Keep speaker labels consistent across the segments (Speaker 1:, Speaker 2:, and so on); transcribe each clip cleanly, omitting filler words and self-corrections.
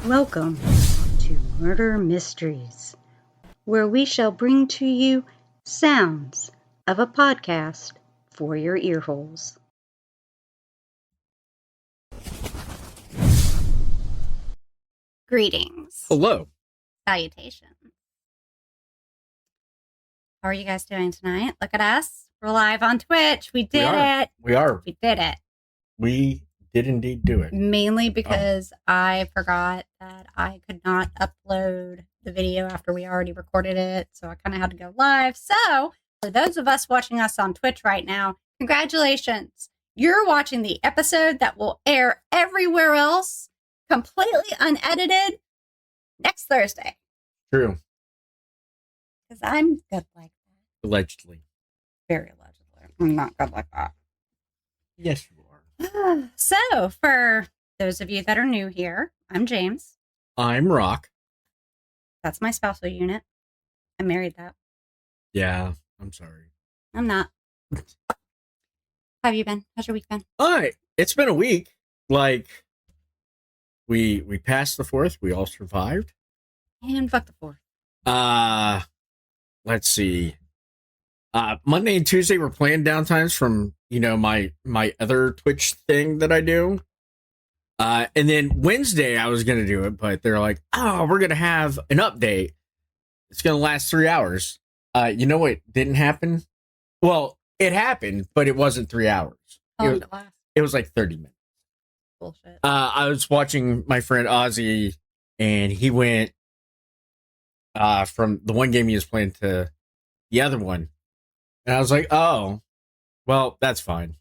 Speaker 1: Welcome to Murder Mysteries, where we shall bring to you sounds of a podcast for your earholes. Greetings.
Speaker 2: Hello.
Speaker 1: Salutations. How are you guys doing tonight? Look at us. We're live on Twitch. We did it.
Speaker 2: We are.
Speaker 1: We did it.
Speaker 2: We did indeed do it.
Speaker 1: Mainly because I forgot that I could not upload the video after we already recorded it. So I kind of had to go live. So for those of us watching us on Twitch right now, congratulations. You're watching the episode that will air everywhere else, completely unedited, next Thursday.
Speaker 2: True.
Speaker 1: Because I'm good like that.
Speaker 2: Allegedly.
Speaker 1: Very allegedly. I'm not good like that.
Speaker 2: Yes, you are.
Speaker 1: So, for those of you that are new here, I'm James.
Speaker 2: I'm Rock.
Speaker 1: That's my spousal unit. I married that.
Speaker 2: Yeah, I'm sorry.
Speaker 1: I'm not. How have you been? How's your week been?
Speaker 2: It's been a week. Like, we passed the 4th. We all survived.
Speaker 1: And fuck the 4th.
Speaker 2: Let's see. Monday and Tuesday were planned downtimes from, my other Twitch thing that I do. And then Wednesday I was going to do it, but they're like, oh, we're going to have an update. It's going to last 3 hours. You know what didn't happen? Well, it happened, but it wasn't 3 hours. It was like 30 minutes.
Speaker 1: Bullshit.
Speaker 2: I was watching my friend Ozzy, and he went from the one game he was playing to the other one. And I was like, oh, well, that's fine.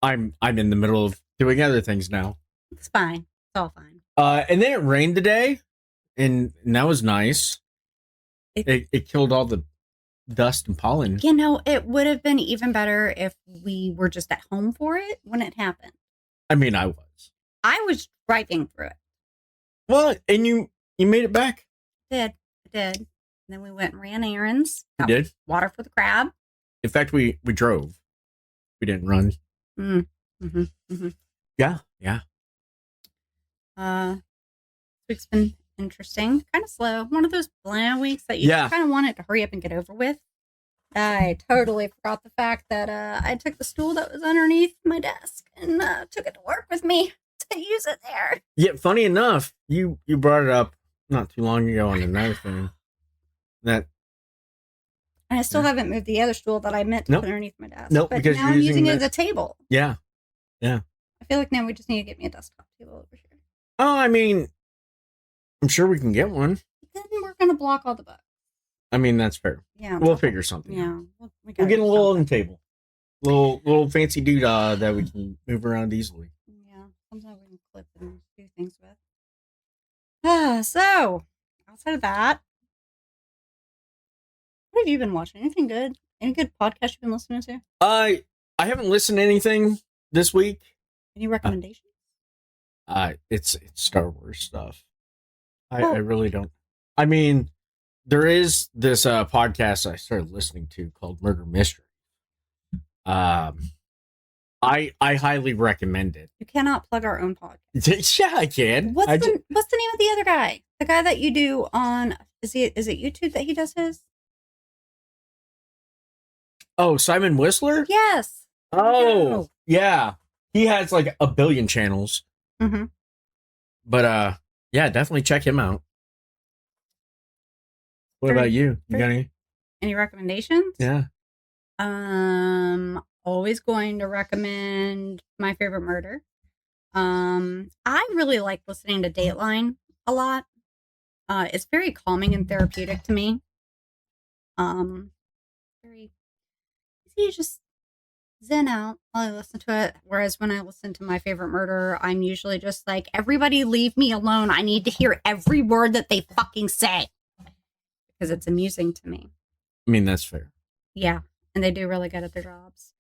Speaker 2: I'm in the middle of doing other things now.
Speaker 1: It's fine. It's all fine.
Speaker 2: And then it rained today, and that was nice. It killed all the dust and pollen.
Speaker 1: It would have been even better if we were just at home for it when it happened.
Speaker 2: I mean, I was.
Speaker 1: I was driving through it.
Speaker 2: Well, and you made it back.
Speaker 1: I did. And then we went and ran errands.
Speaker 2: We did.
Speaker 1: Water for the crab.
Speaker 2: In fact, we drove. We didn't run. Yeah.
Speaker 1: Week's been interesting. Kind of slow. One of those bland weeks that you kind of want it to hurry up and get over with. I totally forgot the fact that I took the stool that was underneath my desk and took it to work with me to use it there.
Speaker 2: Yeah, funny enough, you brought it up not too long ago on another thing.
Speaker 1: And I still haven't moved the other stool that I meant to put underneath my desk.
Speaker 2: Nope,
Speaker 1: but
Speaker 2: because
Speaker 1: now I'm using it as a table.
Speaker 2: Yeah.
Speaker 1: I feel like now we just need to get me a desktop table over here.
Speaker 2: Oh, I mean, I'm sure we can get one.
Speaker 1: Then we're going to block all the bugs.
Speaker 2: I mean, that's fair.
Speaker 1: Yeah.
Speaker 2: We'll figure something.
Speaker 1: Yeah.
Speaker 2: We'll get a little end table. Little fancy doodah that we can move around easily.
Speaker 1: Yeah. Sometimes we can clip and do things with. So, outside of that, what have you been watching? Anything good? Any good podcast you've been listening to?
Speaker 2: I haven't listened to anything this week.
Speaker 1: Any recommendations?
Speaker 2: It's Star Wars stuff. I really don't. I mean, there is this podcast I started listening to called Murder Mystery. I highly recommend it.
Speaker 1: You cannot plug our own podcast.
Speaker 2: Yeah, I can.
Speaker 1: What's the name of the other guy? The guy that you do on is it YouTube that he does his?
Speaker 2: Oh, Simon Whistler?
Speaker 1: Yes.
Speaker 2: Oh, yeah. He has like a billion channels.
Speaker 1: Mm-hmm.
Speaker 2: But yeah, definitely check him out. What about you? You got
Speaker 1: any recommendations?
Speaker 2: Yeah.
Speaker 1: Always going to recommend My Favorite Murder. I really like listening to Dateline a lot. It's very calming and therapeutic to me. Very easy to just zen out while I listen to it. Whereas when I listen to My Favorite Murder, I'm usually just like, everybody leave me alone. I need to hear every word that they fucking say. Because it's amusing to me.
Speaker 2: I mean, that's fair.
Speaker 1: Yeah. And they do really good at their jobs.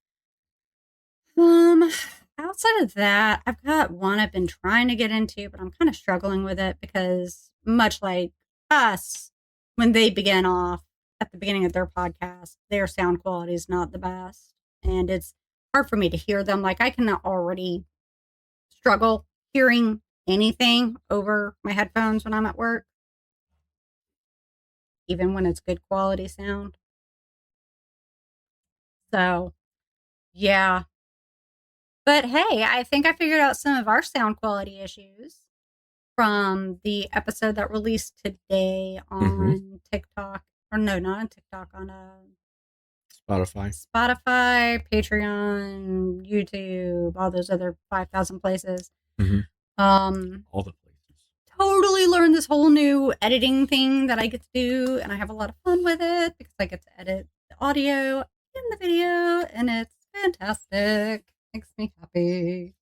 Speaker 1: Outside of that, I've got one I've been trying to get into, but I'm kind of struggling with it because much like us, when they began off at the beginning of their podcast, their sound quality is not the best. And it's hard for me to hear them. Like, I can already struggle hearing anything over my headphones when I'm at work, even when it's good quality sound. So, yeah. But hey, I think I figured out some of our sound quality issues from the episode that released today on TikTok. Or no, not on TikTok, on Spotify, Patreon, YouTube, all those other 5,000 places.
Speaker 2: All the places.
Speaker 1: Totally learned this whole new editing thing that I get to do, and I have a lot of fun with it because I get to edit the audio and the video, and it's fantastic. Makes me happy.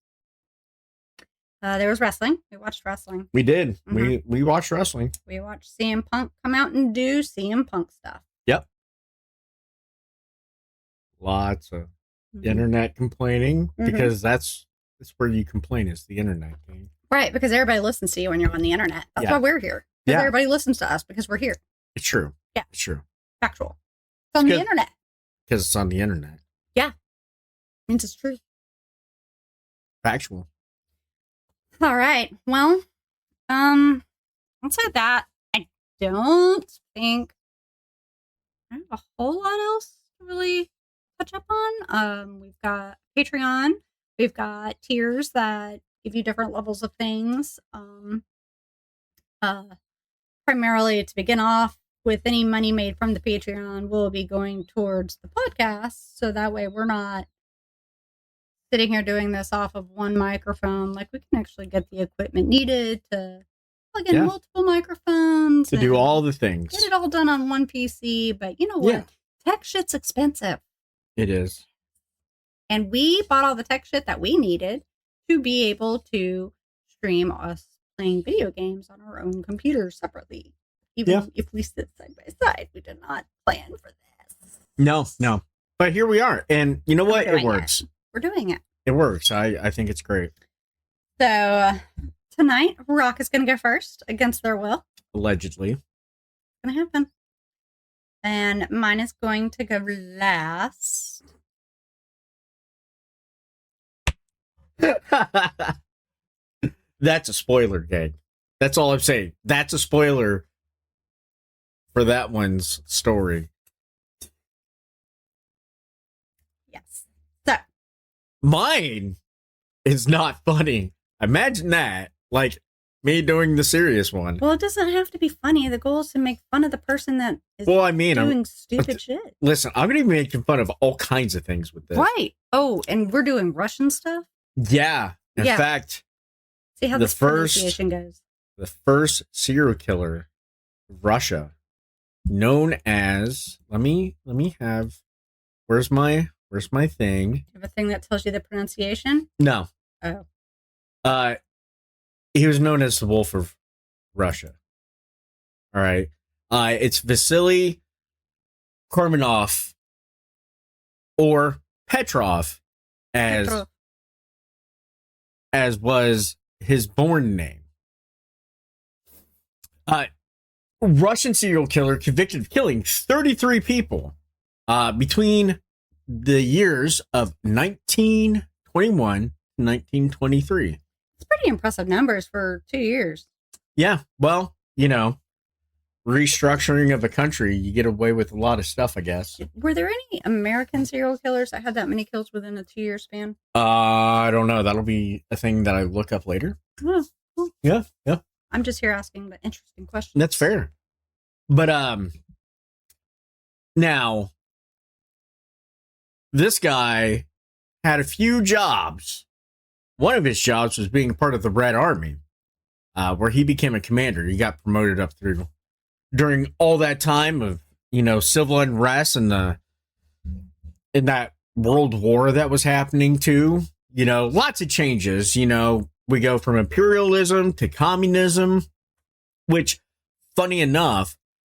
Speaker 1: There was wrestling. We watched wrestling.
Speaker 2: We did. We watched wrestling.
Speaker 1: We watched CM Punk come out and do CM Punk stuff.
Speaker 2: Yep. Lots of internet complaining because that's where you complain, is the internet game.
Speaker 1: Right, because everybody listens to you when you're on the internet. That's why we're here. Because everybody listens to us because we're here.
Speaker 2: It's true.
Speaker 1: Yeah.
Speaker 2: It's true.
Speaker 1: Factual. It's on the internet.
Speaker 2: Because it's on the internet.
Speaker 1: Yeah. Means it's true.
Speaker 2: Factual.
Speaker 1: All right. Well, outside that, I don't think I have a whole lot else to really touch up on. We've got Patreon. We've got tiers that give you different levels of things. Primarily to begin off with, any money made from the Patreon will be going towards the podcast. So that way we're not sitting here doing this off of one microphone. Like, we can actually get the equipment needed to plug in multiple microphones.
Speaker 2: To do all the things.
Speaker 1: Get it all done on one PC. But you know what? Tech shit's expensive.
Speaker 2: It is.
Speaker 1: And we bought all the tech shit that we needed to be able to stream us playing video games on our own computers separately. Even if we sit side by side, we did not plan for this.
Speaker 2: No. But here we are. And you know what? It works.
Speaker 1: We're doing it.
Speaker 2: It works. I think it's great.
Speaker 1: So tonight, Rock is going to go first against their will.
Speaker 2: Allegedly.
Speaker 1: It's going to happen. And mine is going to go last.
Speaker 2: That's a spoiler, gang. That's all I'm saying. That's a spoiler for that one's story.
Speaker 1: Yes. So
Speaker 2: mine is not funny. Imagine that. Like me doing the serious one.
Speaker 1: Well, it doesn't have to be funny. The goal is to make fun of the person that is doing stupid shit.
Speaker 2: Listen, I'm going to be making fun of all kinds of things with this.
Speaker 1: Right. Oh, and we're doing Russian stuff?
Speaker 2: Yeah. In fact,
Speaker 1: see how this pronunciation goes.
Speaker 2: The first serial killer of Russia, known as, let me have, where's my thing?
Speaker 1: You have a thing that tells you the pronunciation?
Speaker 2: No.
Speaker 1: Oh.
Speaker 2: He was known as the Wolf of Russia. All right. It's Vasily Kormanov, or Petrov, as was his born name. Russian serial killer convicted of killing 33 people between the years of 1921 to 1923.
Speaker 1: It's pretty impressive numbers for 2 years.
Speaker 2: Yeah, well, you know, restructuring of a country, you get away with a lot of stuff, I guess.
Speaker 1: Were there any American serial killers that had that many kills within a 2-year span?
Speaker 2: I don't know. That'll be a thing that I look up later.
Speaker 1: Oh, cool.
Speaker 2: Yeah.
Speaker 1: I'm just here asking the interesting questions.
Speaker 2: That's fair. But now this guy had a few jobs. One of his jobs was being part of the Red Army, where he became a commander. He got promoted up through during all that time of, you know, civil unrest and in that World War that was happening too. You know, lots of changes. You know, we go from imperialism to communism, which, funny enough,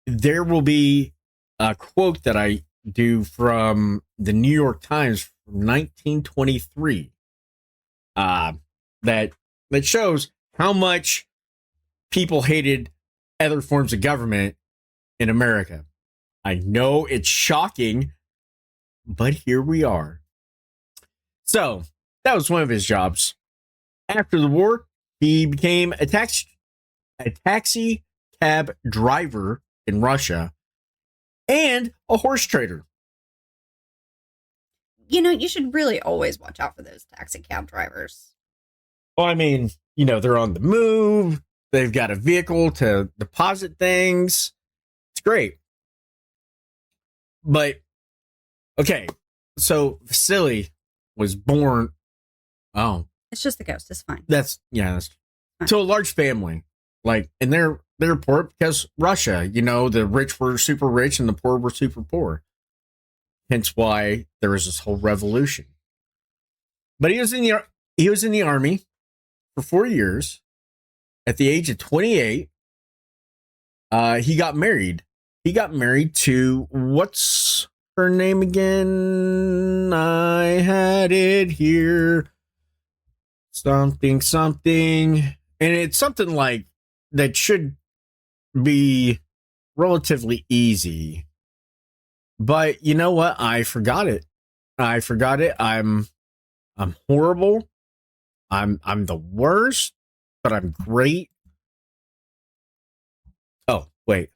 Speaker 2: there will be a quote that I do from the New York Times from 1923 that shows how much people hated other forms of government in America. I know it's shocking, but here we are. So that was one of his jobs. After the war, He became a taxi cab driver in Russia and a horse trader.
Speaker 1: You know, you should really always watch out for those taxi cab drivers.
Speaker 2: Well, I mean, they're on the move. They've got a vehicle to deposit things. It's great. But, okay, so Vasily was born. Oh.
Speaker 1: It's just the ghost. It's fine.
Speaker 2: That's to a large family. Like, and they're poor because Russia, the rich were super rich and the poor were super poor. Hence why there was this whole revolution. But he was in the army for 4 years. At the age of 28, he got married. He got married to, what's her name again? I had it here. Something. And it's something like that should be relatively easy. But you know what? I forgot it. I'm horrible. I'm the worst, but I'm great. Oh, wait.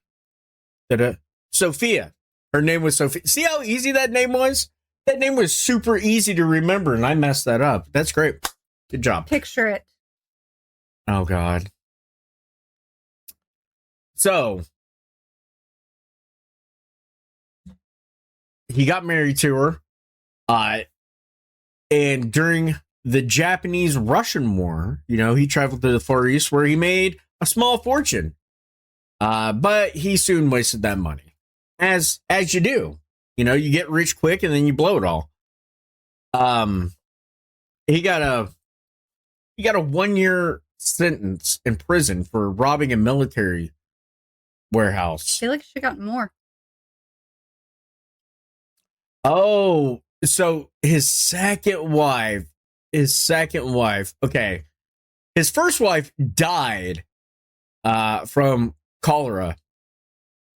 Speaker 2: Sophia. Her name was Sophia. See how easy that name was? That name was super easy to remember, and I messed that up. That's great. Good job.
Speaker 1: Picture it.
Speaker 2: Oh, God. So, he got married to her. And during the Japanese-Russian War, he traveled to the Far East where he made a small fortune. But he soon wasted that money. As you do. You get rich quick and then you blow it all. He got a 1-year sentence in prison for robbing a military warehouse.
Speaker 1: I feel like she should have gotten more.
Speaker 2: Oh, so his second wife. Okay. His first wife died from cholera,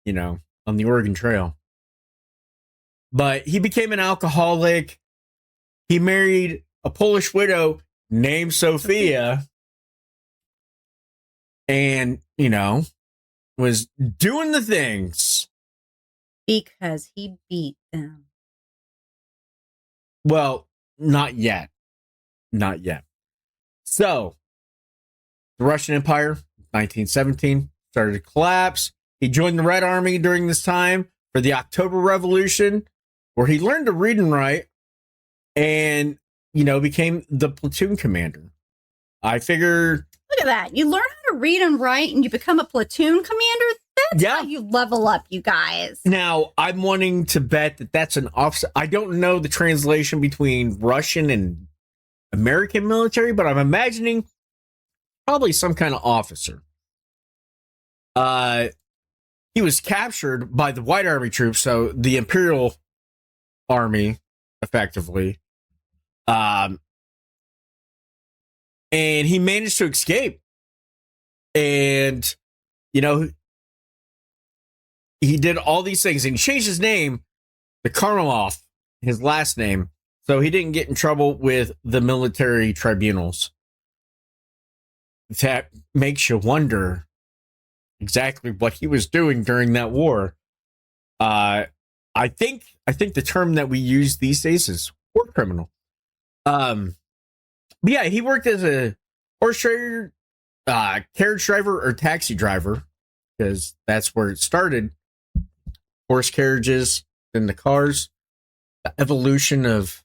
Speaker 2: on the Oregon Trail. But he became an alcoholic. He married a Polish widow named Sophia. And, was doing the things.
Speaker 1: Because he beat them.
Speaker 2: Well, not yet. So, the Russian Empire, 1917, started to collapse. He joined the Red Army during this time for the October Revolution, where he learned to read and write and, became the platoon commander. I figured...
Speaker 1: Look at that. You learn how to read and write and you become a platoon commander? That's how you level up, you guys.
Speaker 2: Now, I'm wanting to bet that that's an offset. I don't know the translation between Russian and American military, but I'm imagining probably some kind of officer. He was captured by the White Army troops, so the Imperial Army, effectively. And he managed to escape. And, he did all these things, and he changed his name to Karmalov, his last name, so he didn't get in trouble with the military tribunals. That makes you wonder exactly what he was doing during that war. I think the term that we use these days is war criminal. But yeah, he worked as a horse trader, carriage driver, or taxi driver, because that's where it started. Horse carriages, then the cars, the evolution of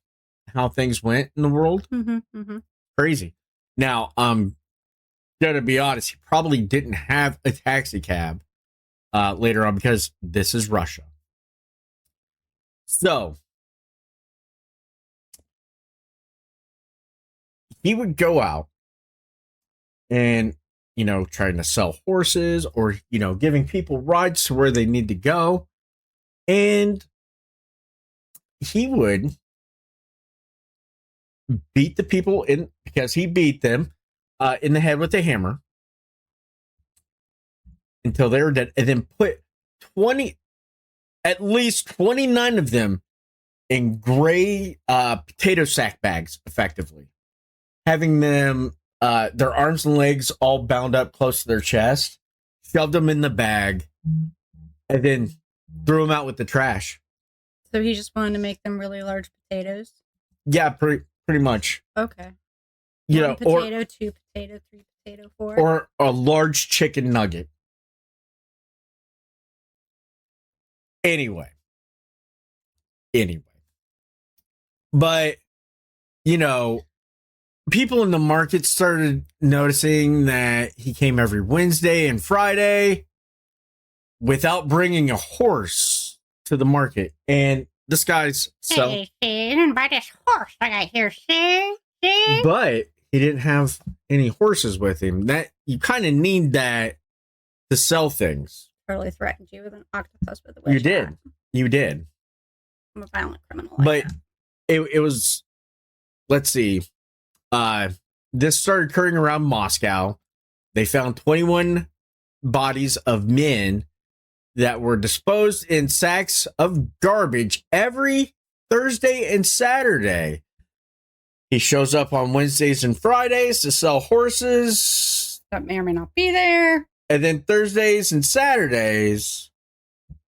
Speaker 2: how things went in the world. Crazy. Now, I'm gonna be honest, he probably didn't have a taxi cab later on because this is Russia. So he would go out and, trying to sell horses or, giving people rides to where they need to go. And he would beat the people because he beat them in the head with a hammer until they were dead, and then put at least 29 of them in gray potato sack bags, effectively, having them their arms and legs all bound up close to their chest, shoved them in the bag, and then threw them out with the trash.
Speaker 1: So he just wanted to make them really large potatoes?
Speaker 2: Yeah, pretty much.
Speaker 1: Okay.
Speaker 2: You
Speaker 1: One
Speaker 2: know,
Speaker 1: potato, 2 potato, 3 potato, 4.
Speaker 2: or a large chicken nugget. Anyway. But, you know, people in the market started noticing that he came every Wednesday and Friday without bringing a horse to the market. And this guy's
Speaker 1: Hey, you didn't buy this horse I got here, see?
Speaker 2: But he didn't have any horses with him. That you kind of need that to sell things.
Speaker 1: Totally threatened you with an octopus with a witch hat.
Speaker 2: You did.
Speaker 1: I'm a violent criminal.
Speaker 2: But it was, let's see. This started occurring around Moscow. They found 21 bodies of men that were disposed in sacks of garbage every Thursday and Saturday. He shows up on Wednesdays and Fridays to sell horses.
Speaker 1: That may or may not be there.
Speaker 2: And then Thursdays and Saturdays.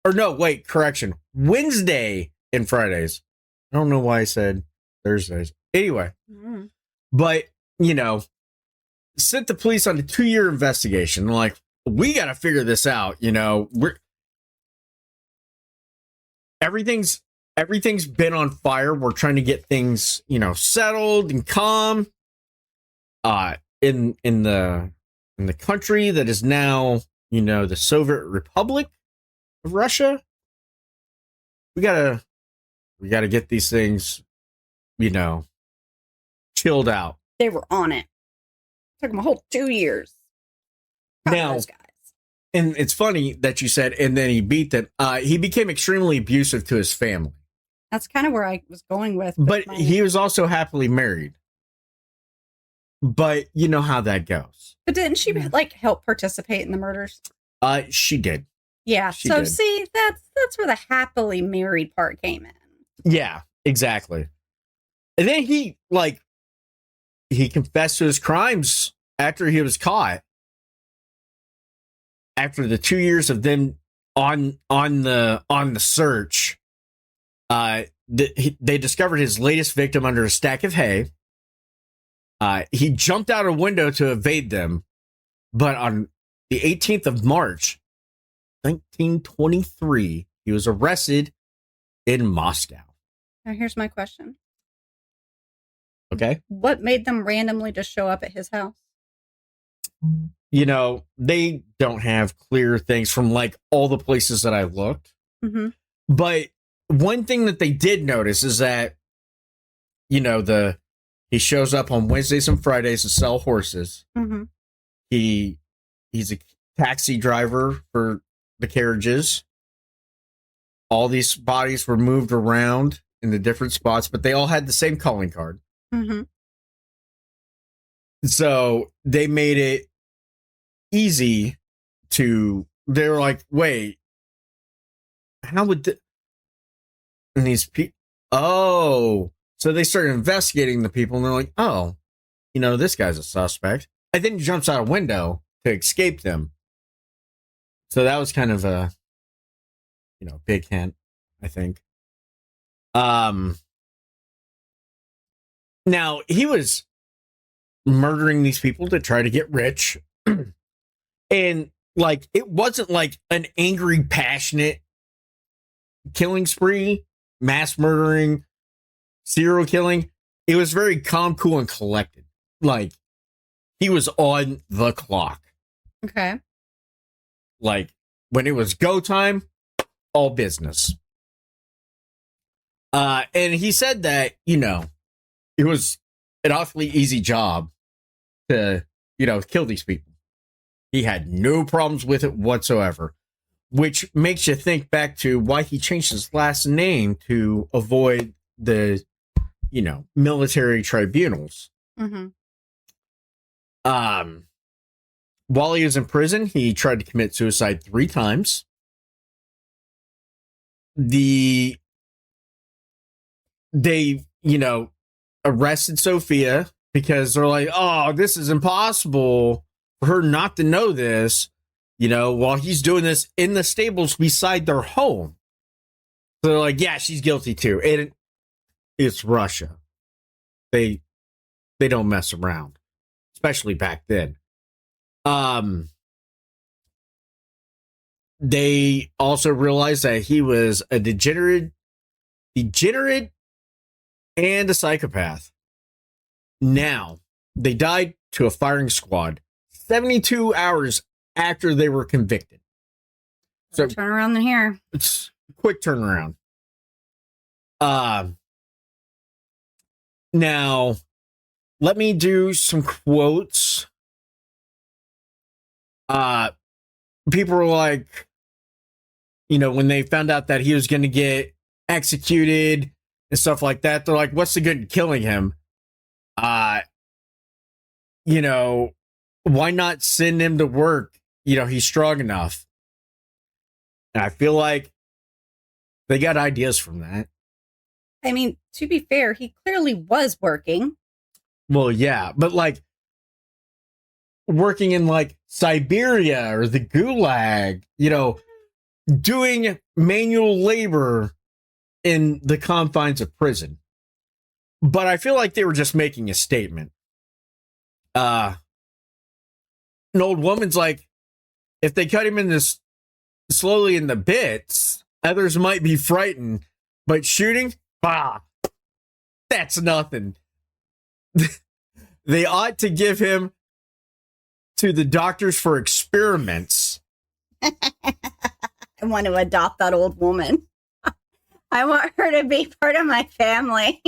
Speaker 2: Or no, wait, correction. Wednesday and Fridays. I don't know why I said Thursdays. Anyway.
Speaker 1: Mm.
Speaker 2: But, you know, sent the police on a 2-year investigation. Like, we got to figure this out. You know, everything's been on fire. We're trying to get things, you know, settled and calm. In the country that is now, you know, the Soviet Republic of Russia. We gotta get these things, you know, chilled out.
Speaker 1: They were on it. Took them a whole 2 years.
Speaker 2: Now,
Speaker 1: those guys.
Speaker 2: And it's funny that you said, and then he beat them. He became extremely abusive to his family.
Speaker 1: That's kind of where I was going with.
Speaker 2: But he was also happily married. But you know how that goes.
Speaker 1: But didn't she like help participate in the murders?
Speaker 2: She did.
Speaker 1: Yeah.
Speaker 2: She
Speaker 1: so
Speaker 2: did.
Speaker 1: see, that's where the happily married part came in.
Speaker 2: Yeah, exactly. And then he confessed to his crimes after he was caught. After the 2 years of them on the search, they discovered his latest victim under a stack of hay. He jumped out a window to evade them, but on the 18th of March, 1923, he was arrested in Moscow.
Speaker 1: Now here's my question.
Speaker 2: Okay.
Speaker 1: What made them randomly just show up at his house?
Speaker 2: You know, they don't have clear things from like all the places that I looked.
Speaker 1: Mm-hmm.
Speaker 2: But one thing that they did notice is that, you know, he shows up on Wednesdays and Fridays to sell horses.
Speaker 1: Mm-hmm.
Speaker 2: He's a taxi driver for the carriages. All these bodies were moved around in the different spots, but they all had the same calling card.
Speaker 1: Mm-hmm.
Speaker 2: So they made it easy they were like, wait, how would and these people, so they started investigating the people and they're like, oh, you know, this guy's a suspect. And then he jumps out a window to escape them. So that was kind of a, you know, big hint, I think. Now he was murdering these people to try to get rich. And like, it wasn't like an angry, passionate killing spree, mass murdering, serial killing. It was very calm, cool, and collected. Like, he was on the clock.
Speaker 1: Okay.
Speaker 2: Like, when it was go time, all business. And he said that, you know, it was an awfully easy job to, you know, kill these people. He had no problems with it whatsoever, which makes you think back to why he changed his last name to avoid the, you know, military tribunals.
Speaker 1: Mm-hmm.
Speaker 2: While he was in prison, he tried to commit suicide 3 times. They, you know, arrested Sophia, because they're like, oh, this is impossible for her not to know this, while he's doing this in the stables beside their home. So they're like, yeah, she's guilty too. And it's Russia. They don't mess around, especially back then. They also realized that he was a degenerate and a psychopath. Now, they died to a firing squad 72 hours after they were convicted. So
Speaker 1: turn around in here.
Speaker 2: It's a quick turnaround. Now, let me do some quotes. People were like, when they found out that he was going to get executed and stuff like that, they're like, what's the good in killing him? Why not send him to work? He's strong enough. And I feel like they got ideas from that.
Speaker 1: I mean, to be fair, he clearly was working.
Speaker 2: Well, yeah, but like working in like Siberia or the Gulag, doing manual labor in the confines of prison. But I feel like they were just making a statement. An old woman's like, if they cut him in this slowly in the bits, others might be frightened, but shooting, that's nothing. They ought to give him to the doctors for experiments.
Speaker 1: I want to adopt that old woman. I want her to be part of my family.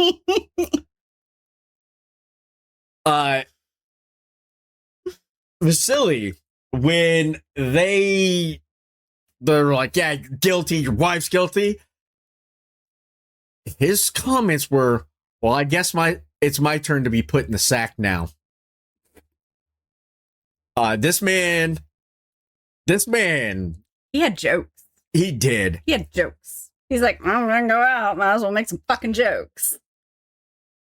Speaker 2: Vasily, when they're like, yeah, you're guilty, your wife's guilty, his comments were, well, I guess it's my turn to be put in the sack now. This man,
Speaker 1: he had jokes.
Speaker 2: He did.
Speaker 1: He had jokes. He's like, I'm gonna go out, might as well make some fucking jokes.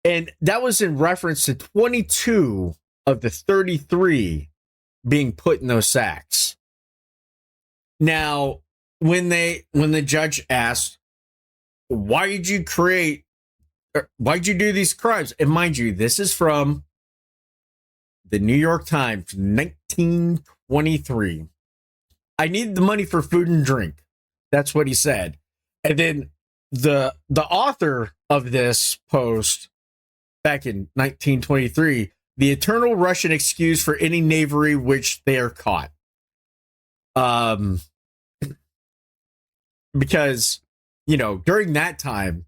Speaker 2: And that was in reference to 22 of the 33 being put in those sacks. Now, when the judge asked, why did you do these crimes? And mind you, this is from the New York Times, 1923. I need the money for food and drink. That's what he said. And then the author of this post back in 1923, the eternal Russian excuse for any knavery which they are caught. Because, during that time,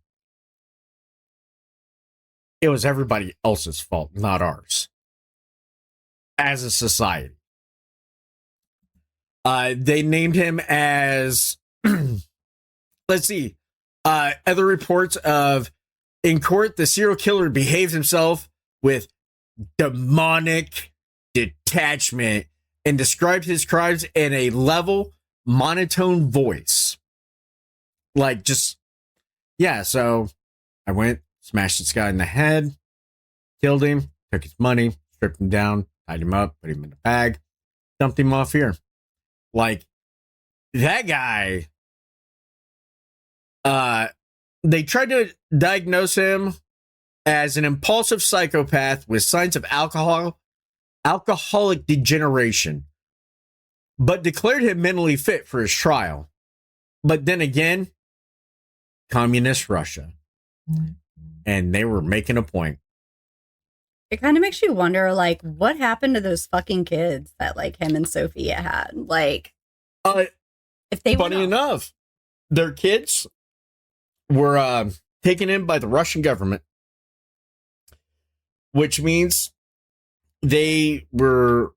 Speaker 2: it was everybody else's fault, not ours. As a society. They named him as, let's see, other reports of, in court, the serial killer behaved himself with demonic detachment and described his crimes in a level, monotone voice. Like, just, yeah, so I went, smashed this guy in the head, killed him, took his money, stripped him down, tied him up, put him in a bag, dumped him off here. Like, that guy, they tried to diagnose him as an impulsive psychopath with signs of alcoholic degeneration, but declared him mentally fit for his trial. But then again, communist Russia. And they were making a point.
Speaker 1: It kind of makes you wonder, like, what happened to those fucking kids that, like, him and Sophia had? Like, if they
Speaker 2: funny enough, their kids were taken in by the Russian government, which means they were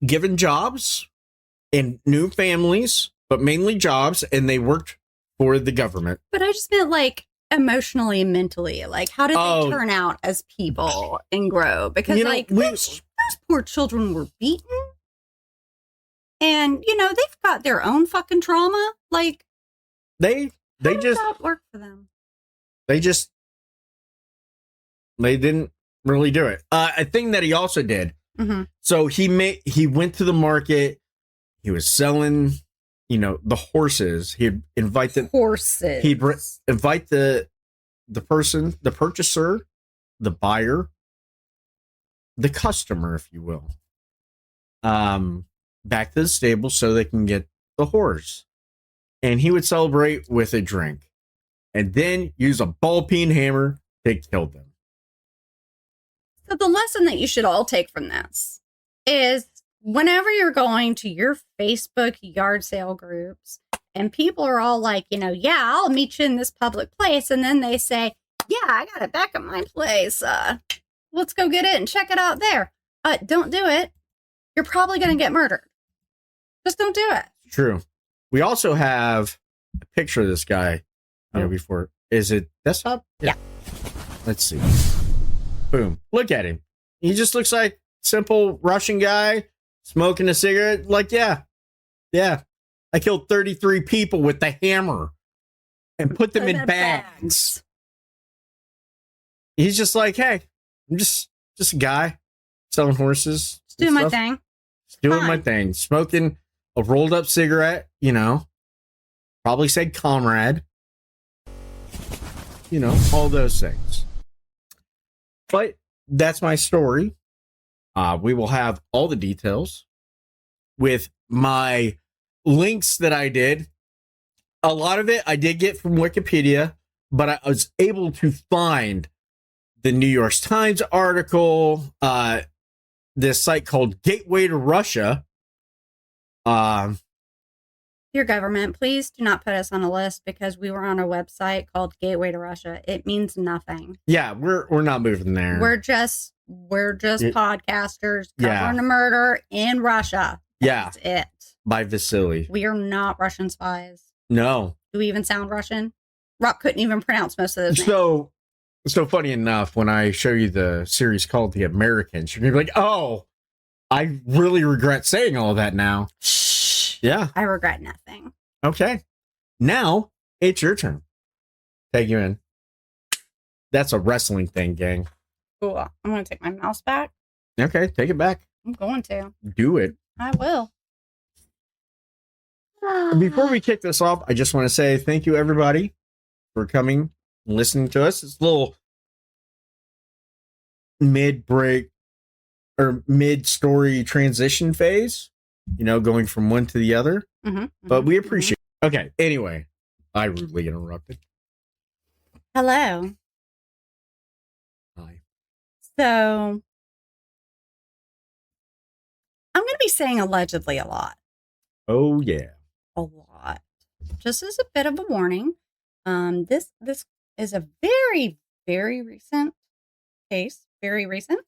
Speaker 2: given jobs in new families, but mainly jobs, and they worked for the government.
Speaker 1: But I just meant, like, emotionally and mentally. Like, how did they turn out as people and grow? Because, those poor children were beaten. And, they've got their own fucking trauma. Like,
Speaker 2: they just
Speaker 1: that work for them.
Speaker 2: They didn't really do it. A thing that he also did.
Speaker 1: Mm-hmm.
Speaker 2: So he went to the market. He was selling, the horses. He'd invite the
Speaker 1: Horses.
Speaker 2: He'd invite the person, the purchaser, the buyer, the customer, if you will, back to the stable so they can get the horse. And he would celebrate with a drink, and then use a ball peen hammer to kill them.
Speaker 1: So the lesson that you should all take from this is whenever you're going to your Facebook yard sale groups and people are all like, yeah, I'll meet you in this public place. And then they say, yeah, I got it back at my place. Let's go get it and check it out there. Don't do it. You're probably going to get murdered. Just don't do it.
Speaker 2: True. We also have a picture of this guy, before. Is it desktop?
Speaker 1: Yeah.
Speaker 2: Let's see. Boom. Look at him. He just looks like simple Russian guy smoking a cigarette. Like, yeah. I killed 33 people with the hammer and put them in bags. He's just like, hey, I'm just a guy selling horses.
Speaker 1: Just doing my thing.
Speaker 2: Just doing my thing. Smoking a rolled up cigarette, probably said comrade, all those things. But that's my story. We will have all the details with my links that I did. A lot of it I did get from Wikipedia, but I was able to find the New York Times article, this site called Gateway to Russia.
Speaker 1: Your government, please do not put us on a list because we were on a website called Gateway to Russia. It means nothing.
Speaker 2: Yeah, we're not moving there.
Speaker 1: We're just podcasters covering a murder in Russia. That's it.
Speaker 2: By Vasily.
Speaker 1: We are not Russian spies.
Speaker 2: No.
Speaker 1: Do we even sound Russian? Rock couldn't even pronounce most of those names.
Speaker 2: So funny enough, when I show you the series called The Americans, you're gonna be like, oh, I really regret saying all that now.
Speaker 1: Shh.
Speaker 2: Yeah.
Speaker 1: I regret nothing.
Speaker 2: Okay. Now it's your turn. Take you in. That's a wrestling thing, gang.
Speaker 1: Cool. I'm going to take my mouse back.
Speaker 2: Okay, take it back.
Speaker 1: I'm going to.
Speaker 2: Do it.
Speaker 1: I will.
Speaker 2: Before we kick this off, I just want to say thank you, everybody, for coming and listening to us. It's a little mid-break or mid-story transition phase, going from one to the other. But we appreciate it. Okay, anyway, I rudely interrupted.
Speaker 1: Hello.
Speaker 2: Hi.
Speaker 1: So, I'm going to be saying allegedly a lot.
Speaker 2: Oh, yeah.
Speaker 1: A lot. Just as a bit of a warning, this is a very, very recent case. Very recent.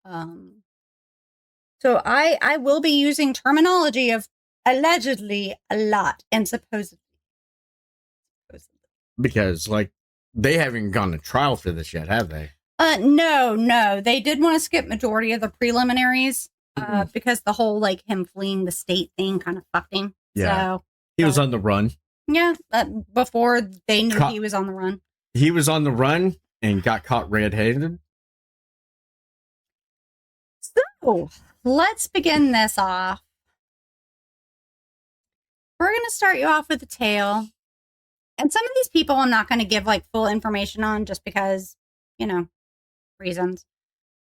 Speaker 1: So I will be using terminology of allegedly a lot and supposedly.
Speaker 2: Because, they haven't gone to trial for this yet, have they?
Speaker 1: No. They did want to skip majority of the preliminaries because the whole, him fleeing the state thing kind of fucked him.
Speaker 2: Yeah.
Speaker 1: So,
Speaker 2: he was on the run.
Speaker 1: Yeah, before they knew he was on the run.
Speaker 2: He was on the run and got caught red-handed.
Speaker 1: So, let's begin this off. We're going to start you off with a tale. And some of these people I'm not going to give full information on just because, reasons.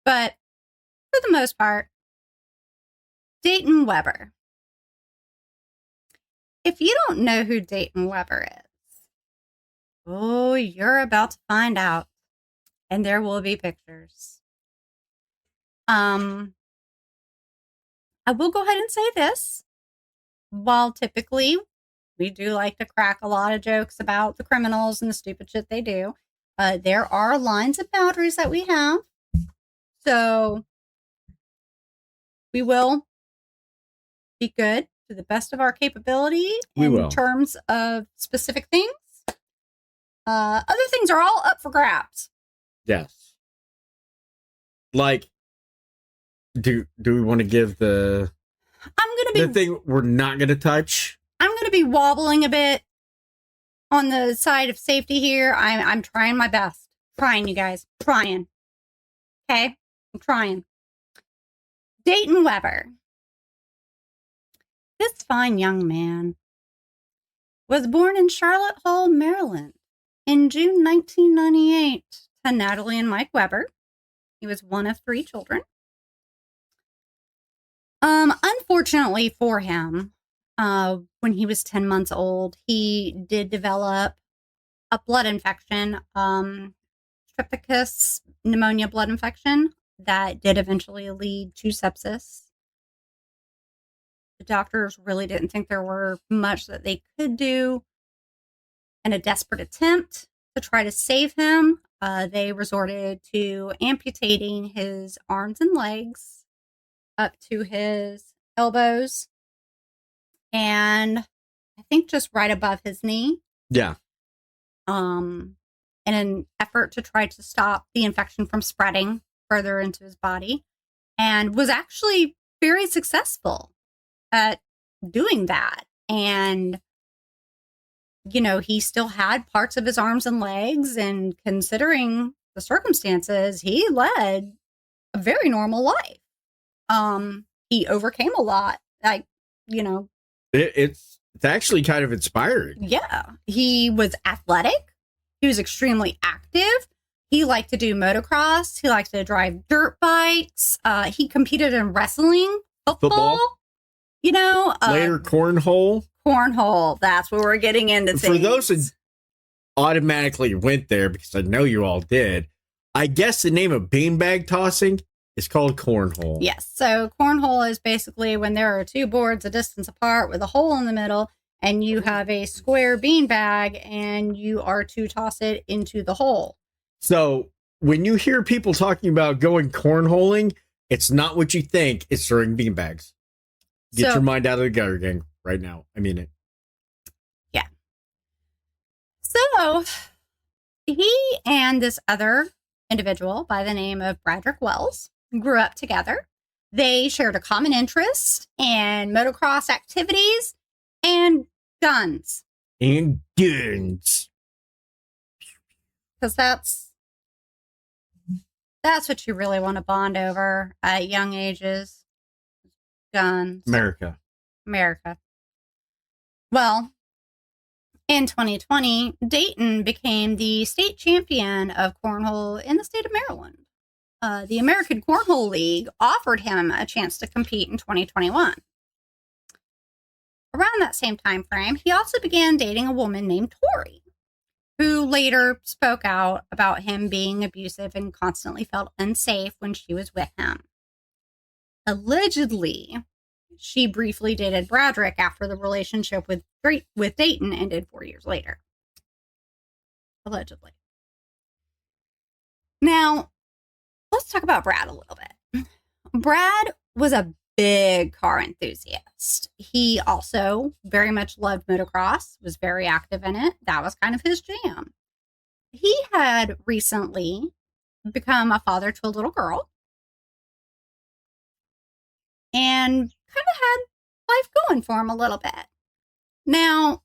Speaker 1: But for the most part, Dayton Weber. If you don't know who Dayton Weber is, oh, you're about to find out. And there will be pictures. I will go ahead and say this. While typically we do like to crack a lot of jokes about the criminals and the stupid shit they do, there are lines and boundaries that we have. So we will be good to the best of our capability in terms of specific things. Other things are all up for grabs.
Speaker 2: Yes. Do we want to give the thing we're not going to touch?
Speaker 1: I'm going to be wobbling a bit on the side of safety here. I'm trying my best. Trying, you guys. Trying. Okay, I'm trying. Dayton Weber. This fine young man was born in Charlotte Hall, Maryland in June 1998 to Natalie and Mike Weber. He was one of 3 children. Unfortunately for him, when he was 10 months old, he did develop a blood infection, streptococcus pneumonia blood infection that did eventually lead to sepsis. The doctors really didn't think there were much that they could do. In a desperate attempt to try to save him, they resorted to amputating his arms and legs up to his elbows and I think just right above his knee.
Speaker 2: Yeah.
Speaker 1: In an effort to try to stop the infection from spreading further into his body, and was actually very successful at doing that. And, you know, he still had parts of his arms and legs, and considering the circumstances, he led a very normal life. He overcame a lot. Like, you know,
Speaker 2: it's actually kind of inspiring.
Speaker 1: Yeah. He was athletic. He was extremely active. He liked to do motocross. He liked to drive dirt bikes. He competed in wrestling, football. You know,
Speaker 2: later cornhole.
Speaker 1: Cornhole. That's what we're getting into.
Speaker 2: For those who automatically went there, because I know you all did, I guess the name of beanbag tossing is called cornhole.
Speaker 1: Yes. So cornhole is basically when there are 2 boards a distance apart with a hole in the middle, and you have a square beanbag, and you are to toss it into the hole.
Speaker 2: So when you hear people talking about going cornholing, it's not what you think. It's throwing beanbags. Get your mind out of the gutter, gang, right now. I mean it.
Speaker 1: Yeah. So he and this other individual by the name of Bradrick Wells grew up together. They shared a common interest in motocross activities and guns.
Speaker 2: And guns.
Speaker 1: Because that's what you really want to bond over at young ages. Guns.
Speaker 2: America.
Speaker 1: Well, in 2020, Dayton became the state champion of cornhole in the state of Maryland. The American Cornhole League offered him a chance to compete in 2021. Around that same time frame, he also began dating a woman named Tori, who later spoke out about him being abusive and constantly felt unsafe when she was with him. Allegedly, she briefly dated Bradrick after the relationship with Dayton ended 4 years later. Allegedly. Now, let's talk about Brad a little bit. Brad was a big car enthusiast. He also very much loved motocross, was very active in it. That was kind of his jam. He had recently become a father to a little girl and kind of had life going for him a little bit. Now,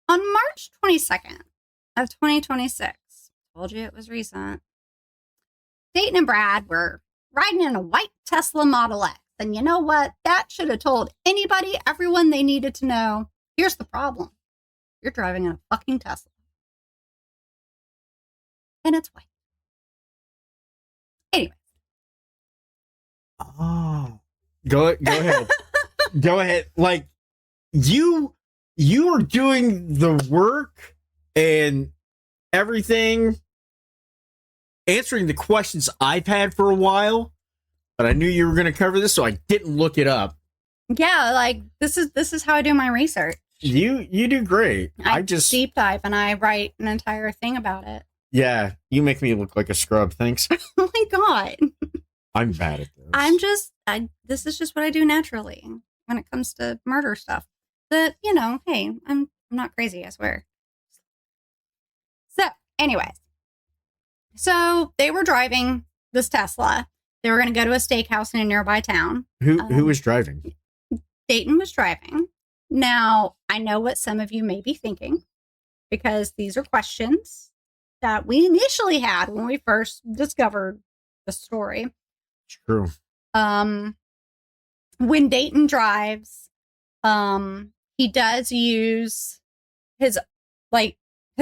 Speaker 1: on March 22nd of 2026, told you it was recent, Dayton and Brad were riding in a white Tesla Model X. And you know what? That should have told anybody, everyone they needed to know. Here's the problem. You're driving in a fucking Tesla. And it's white. Anyway.
Speaker 2: Oh. Go ahead. Go ahead. Like, you are doing the work and everything, answering the questions I've had for a while, but I knew you were going to cover this, so I didn't look it up.
Speaker 1: Yeah, like this is how I do my research.
Speaker 2: You do great.
Speaker 1: I just deep dive and I write an entire thing about it.
Speaker 2: Yeah, you make me look like a scrub. Thanks.
Speaker 1: Oh my god.
Speaker 2: I'm bad at this.
Speaker 1: This is just what I do naturally when it comes to murder stuff. But, you know, hey, I'm not crazy, I swear. So, anyways. So, they were driving this Tesla. They were going to go to a steakhouse in a nearby town.
Speaker 2: Who was driving?
Speaker 1: Dayton was driving. Now, I know what some of you may be thinking, because these are questions that we initially had when we first discovered the story.
Speaker 2: True.
Speaker 1: When Dayton drives, he does use his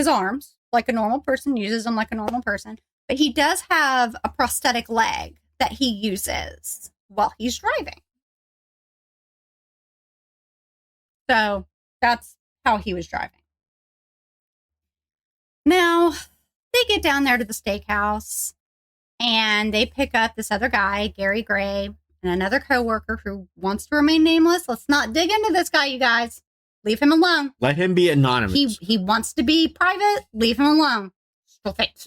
Speaker 1: arms like a normal person, uses them like a normal person, but he does have a prosthetic leg that he uses while he's driving. So that's how he was driving. Now, they get down there to the steakhouse and they pick up this other guy, Gary Gray, and another coworker who wants to remain nameless. Let's not dig into this guy, you guys. Leave him alone.
Speaker 2: Let him be anonymous.
Speaker 1: He wants to be private. Leave him alone. Stop it.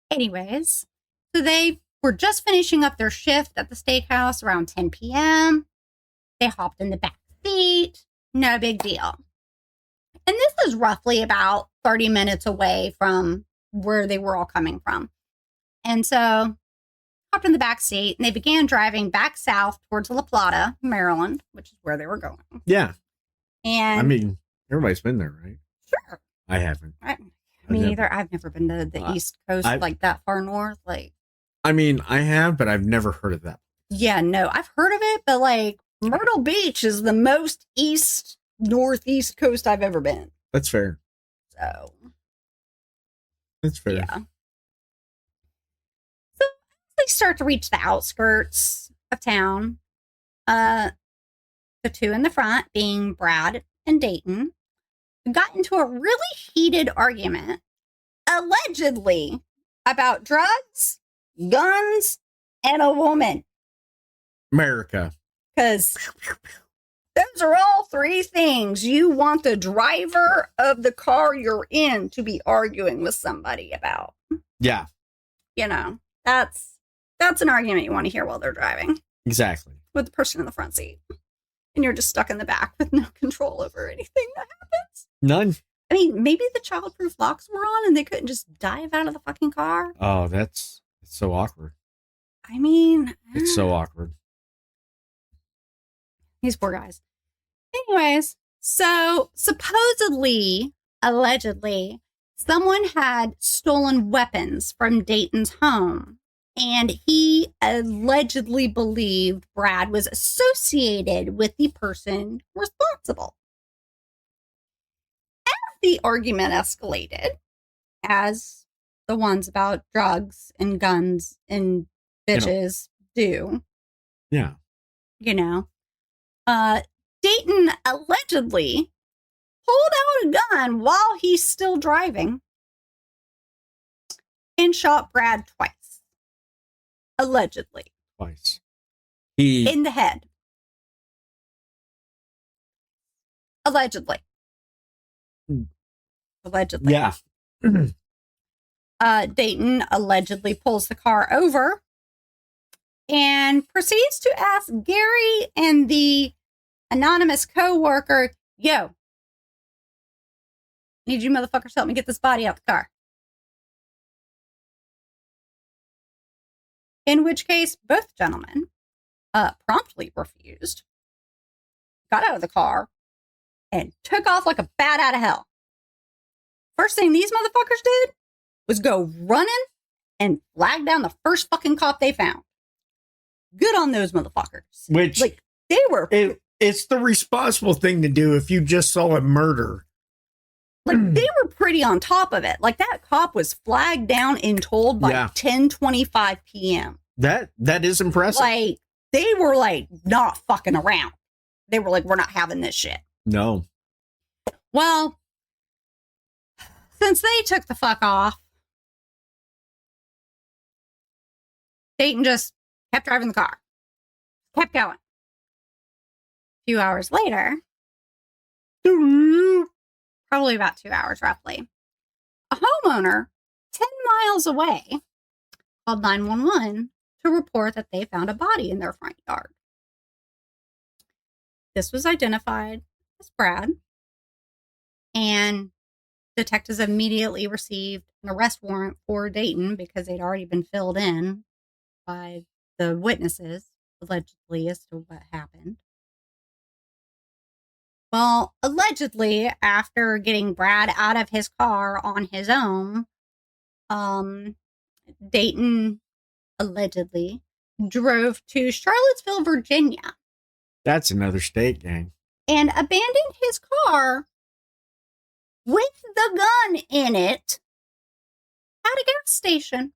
Speaker 1: Anyways, so they were just finishing up their shift at the steakhouse around 10 p.m. They hopped in the back seat. No big deal. And this is roughly about 30 minutes away from where they were all coming from. And so hopped in the back seat and they began driving back south towards La Plata, Maryland, which is where they were going.
Speaker 2: Yeah.
Speaker 1: And
Speaker 2: I mean, everybody's been there, right?
Speaker 1: Sure.
Speaker 2: I haven't.
Speaker 1: Me neither. I've never been to the East Coast, like that far north. Like,
Speaker 2: I mean, I have, but I've never heard of that.
Speaker 1: Yeah, no, I've heard of it, but like Myrtle Beach is the most northeast coast I've ever been.
Speaker 2: That's fair.
Speaker 1: So.
Speaker 2: That's fair.
Speaker 1: Yeah. So they start to reach the outskirts of town. The two in the front, being Brad and Dayton, got into a really heated argument, allegedly, about drugs, guns, and a woman.
Speaker 2: America.
Speaker 1: Because those are all three things you want the driver of the car you're in to be arguing with somebody about.
Speaker 2: Yeah.
Speaker 1: You know, that's an argument you want to hear while they're driving.
Speaker 2: Exactly.
Speaker 1: With the person in the front seat. And you're just stuck in the back with no control over anything that happens.
Speaker 2: None.
Speaker 1: I mean, maybe the childproof locks were on and they couldn't just dive out of the fucking car.
Speaker 2: Oh, it's so awkward.
Speaker 1: I mean,
Speaker 2: it's so awkward.
Speaker 1: These poor guys. Anyways, so supposedly, allegedly, someone had stolen weapons from Dayton's home. And he allegedly believed Brad was associated with the person responsible. As the argument escalated, as the ones about drugs and guns and bitches do.
Speaker 2: Yeah.
Speaker 1: You know. Dayton allegedly pulled out a gun while he's still driving and shot Brad twice. Allegedly.
Speaker 2: Twice.
Speaker 1: In the head. Allegedly. Allegedly.
Speaker 2: Yeah.
Speaker 1: Dayton allegedly pulls the car over and proceeds to ask Gary and the anonymous co-worker, yo, need you motherfuckers to help me get this body out the car. In which case, both gentlemen promptly refused, got out of the car, and took off like a bat out of hell. First thing these motherfuckers did was go running and flag down the first fucking cop they found. Good on those motherfuckers.
Speaker 2: Which,
Speaker 1: like, they were...
Speaker 2: It's the responsible thing to do if you just saw a murder.
Speaker 1: Like, they were pretty on top of it. Like, that cop was flagged down and told by 10:25 p.m.
Speaker 2: That is impressive.
Speaker 1: Like, they were, like, not fucking around. They were like, we're not having this shit.
Speaker 2: No.
Speaker 1: Well, since they took the fuck off, Dayton just kept driving the car. Kept going. A few hours later, probably about 2 hours roughly, a homeowner 10 miles away called 911 to report that they found a body in their front yard. This was identified as Brad, and detectives immediately received an arrest warrant for Dayton because they'd already been filled in by the witnesses, allegedly, as to what happened. Well, allegedly, after getting Brad out of his car on his own, Dayton allegedly drove to Charlottesville, Virginia.
Speaker 2: That's another state, gang.
Speaker 1: And abandoned his car with the gun in it at a gas station.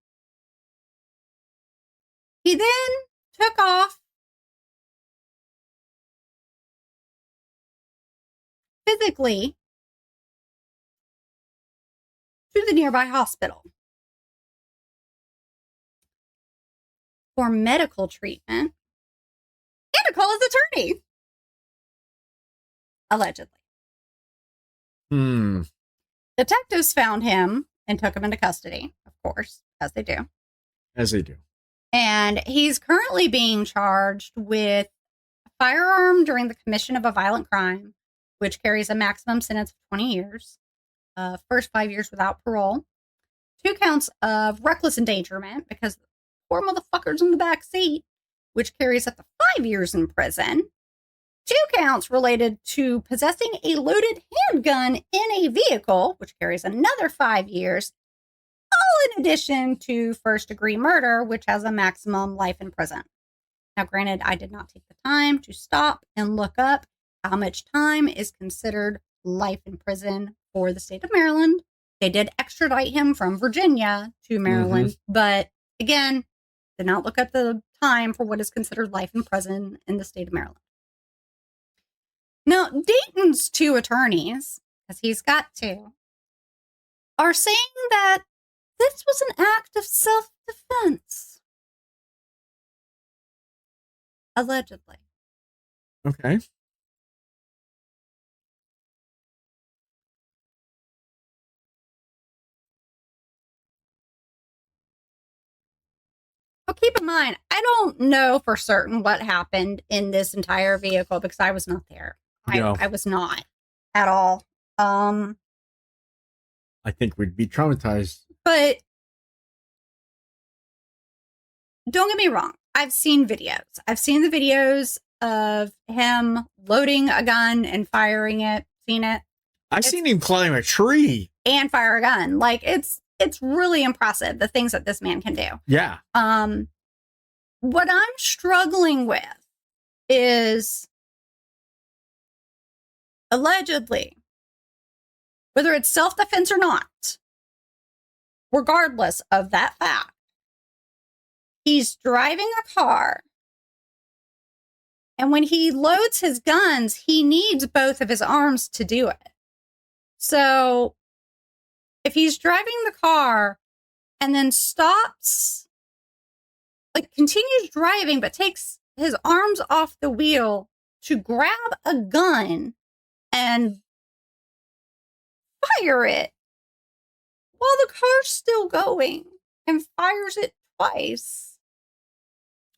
Speaker 1: He then took off physically to the nearby hospital for medical treatment and to call his attorney. Allegedly. Detectives found him and took him into custody, of course, as they do.
Speaker 2: As they do.
Speaker 1: And he's currently being charged with a firearm during the commission of a violent crime, which carries a maximum sentence of 20 years, first 5 years without parole, 2 counts of reckless endangerment because the poor motherfucker's in the back seat, which carries up to 5 years in prison, 2 counts related to possessing a loaded handgun in a vehicle, which carries another 5 years, all in addition to first-degree murder, which has a maximum life in prison. Now, granted, I did not take the time to stop and look up how much time is considered life in prison for the state of Maryland. They did extradite him from Virginia to Maryland, but again, did not look up the time for what is considered life in prison in the state of Maryland. Now, Dayton's 2 attorneys, because he's got 2, are saying that this was an act of self-defense. Allegedly.
Speaker 2: Okay.
Speaker 1: Well, keep in mind, I don't know for certain what happened in this entire vehicle because I was not there.
Speaker 2: No.
Speaker 1: I was not at all.
Speaker 2: I think we'd be traumatized.
Speaker 1: But don't get me wrong. I've seen videos. I've seen the videos of him loading a gun and firing it. Seen it.
Speaker 2: I've seen him climb a tree.
Speaker 1: And fire a gun. Like, it's really impressive, the things that this man can do.
Speaker 2: Yeah.
Speaker 1: What I'm struggling with is allegedly, whether it's self-defense or not, regardless of that fact, he's driving a car, and when he loads his guns, he needs both of his arms to do it. So if he's driving the car and then stops, like continues driving, but takes his arms off the wheel to grab a gun and fire it while the car's still going and fires it twice.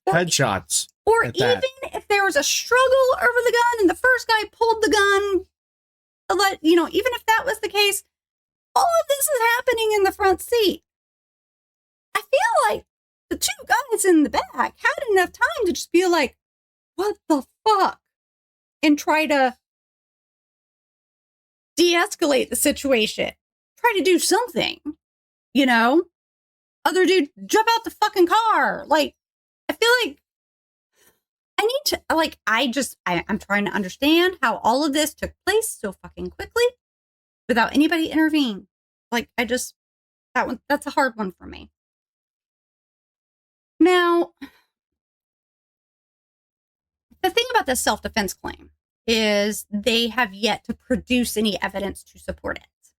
Speaker 2: Headshots.
Speaker 1: Or even if there was a struggle over the gun and the first guy pulled the gun, even if that was the case, all of this is happening in the front seat. I feel like the 2 guys in the back had enough time to just be like, what the fuck? And try to de-escalate the situation. Try to do something, Other dude, jump out the fucking car. Like, I feel like I need to, I'm trying to understand how all of this took place so fucking quickly without anybody intervening. Like, that's a hard one for me. Now, the thing about this self-defense claim is they have yet to produce any evidence to support it,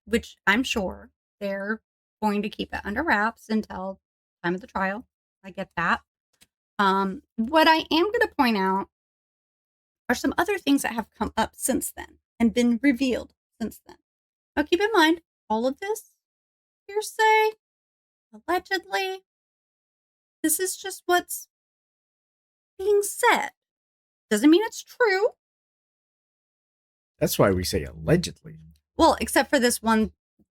Speaker 1: which I'm sure they're going to keep it under wraps until time of the trial. I get that. What I am going to point out are some other things that have come up since then and been revealed since then. Now, keep in mind, all of this hearsay, allegedly, this is just what's being said. Doesn't mean it's true.
Speaker 2: That's why we say allegedly.
Speaker 1: Well, except for this one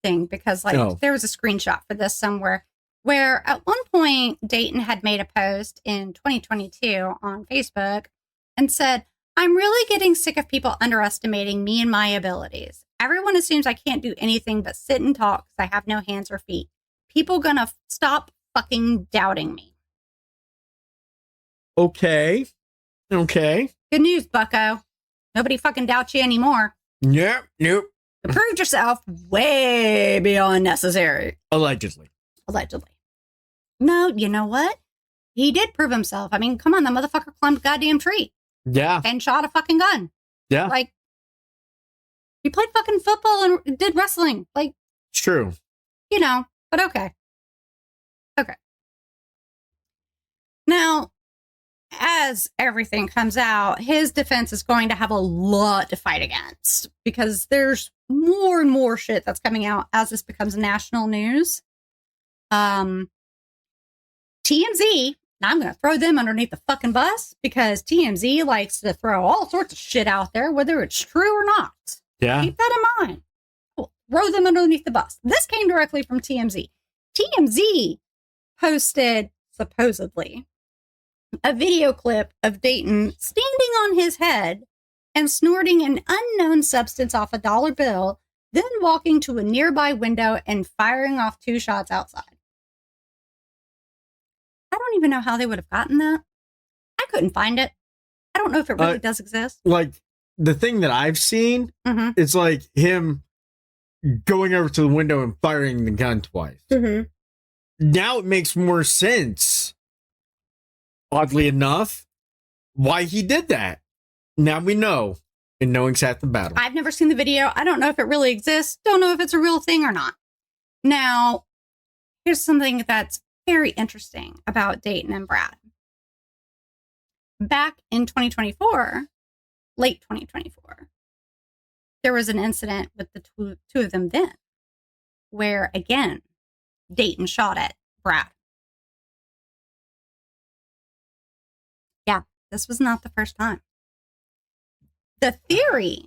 Speaker 1: thing, because there was a screenshot for this somewhere where at one point Dayton had made a post in 2022 on Facebook and said, I'm really getting sick of people underestimating me and my abilities. Everyone assumes I can't do anything but sit and talk because I have no hands or feet. people gonna stop fucking doubting me?
Speaker 2: Okay.
Speaker 1: Good news, bucko. Nobody fucking doubts you anymore.
Speaker 2: Nope.
Speaker 1: You proved yourself way beyond necessary.
Speaker 2: Allegedly.
Speaker 1: No, you know what? He did prove himself. I mean, come on, the motherfucker climbed a goddamn tree.
Speaker 2: Yeah.
Speaker 1: And shot a fucking gun.
Speaker 2: Yeah.
Speaker 1: Like, he played fucking football and did wrestling. Like,
Speaker 2: it's true.
Speaker 1: You know, but okay. Okay. Now, as everything comes out, his defense is going to have a lot to fight against because there's more and more shit that's coming out as this becomes national news. TMZ, I'm going to throw them underneath the fucking bus because TMZ likes to throw all sorts of shit out there, whether it's true or not.
Speaker 2: Yeah.
Speaker 1: Keep that in mind. Cool. Throw them underneath the bus. This came directly from TMZ. TMZ posted, supposedly, a video clip of Dayton standing on his head and snorting an unknown substance off a dollar bill, then walking to a nearby window and firing off 2 shots outside. I don't even know how they would have gotten that. I couldn't find it. I don't know if it really does exist.
Speaker 2: Like, the thing that I've seen, it's like him going over to the window and firing the gun twice. Now it makes more sense, oddly enough, why he did that. Now we know, and knowing's half the battle.
Speaker 1: I've never seen the video. I don't know if it really exists. Don't know if it's a real thing or not. Now, here's something that's very interesting about Dayton and Brad. Back in 2024, late 2024, there was an incident with the two of them then, where, again, Dayton shot at Brad. Yeah, this was not the first time. The theory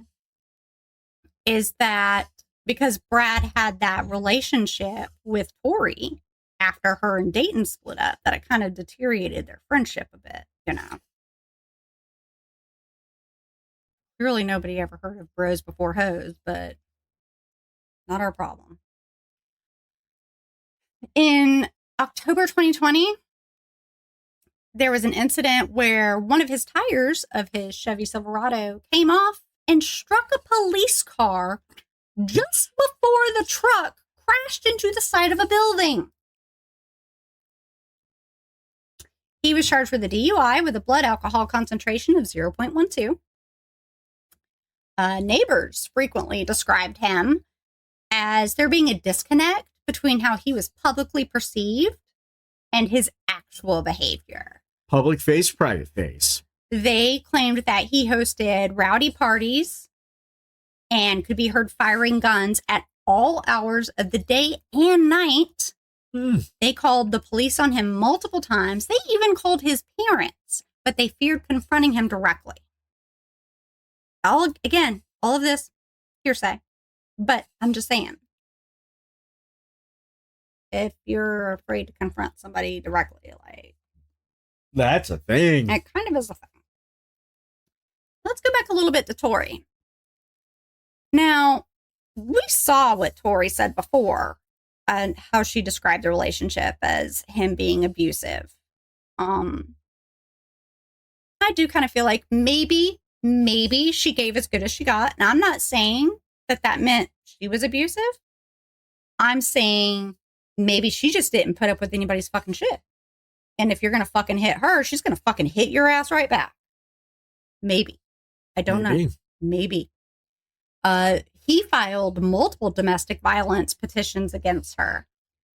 Speaker 1: is that because Brad had that relationship with Tori after her and Dayton split up, that it kind of deteriorated their friendship a bit, you know. Really, nobody ever heard of bros before hoes, but not our problem. In October 2020, there was an incident where one of his tires of his Chevy Silverado came off and struck a police car just before the truck crashed into the side of a building. He was charged with a DUI with a blood alcohol concentration of 0.12. Neighbors frequently described him as there being a disconnect between how he was publicly perceived and his actual behavior.
Speaker 2: Public face, private face.
Speaker 1: They claimed that he hosted rowdy parties and could be heard firing guns at all hours of the day and night. They called the police on him multiple times. They even called his parents, but they feared confronting him directly. All of this hearsay, but I'm just saying, if you're afraid to confront somebody directly, like,
Speaker 2: that's a thing.
Speaker 1: It kind of is a thing. Let's go back a little bit to Tori. Now, we saw what Tori said before and how she described the relationship as him being abusive. I do kind of feel like maybe she gave as good as she got. And I'm not saying that meant she was abusive. I'm saying maybe she just didn't put up with anybody's fucking shit. And if you're going to fucking hit her, she's going to fucking hit your ass right back. Maybe. I don't know. Maybe. He filed multiple domestic violence petitions against her,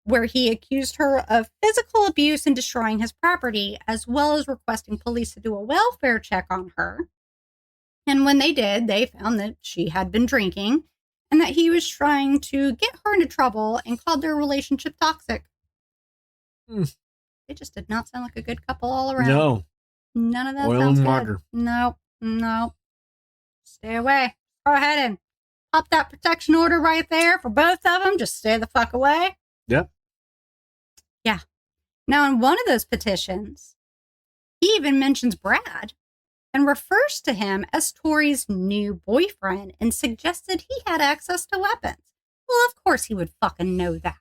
Speaker 1: where he accused her of physical abuse and destroying his property, as well as requesting police to do a welfare check on her. And when they did, they found that she had been drinking and that he was trying to get her into trouble and called their relationship toxic. They just did not sound like a good couple all around.
Speaker 2: No.
Speaker 1: None of that
Speaker 2: Oil
Speaker 1: sounds
Speaker 2: and
Speaker 1: good.
Speaker 2: water.
Speaker 1: Nope. Stay away. Go ahead and pop that protection order right there for both of them. Just stay the fuck away.
Speaker 2: Yep.
Speaker 1: Yeah. Now, in one of those petitions, he even mentions Brad and refers to him as Tori's new boyfriend and suggested he had access to weapons. Well, of course he would fucking know that.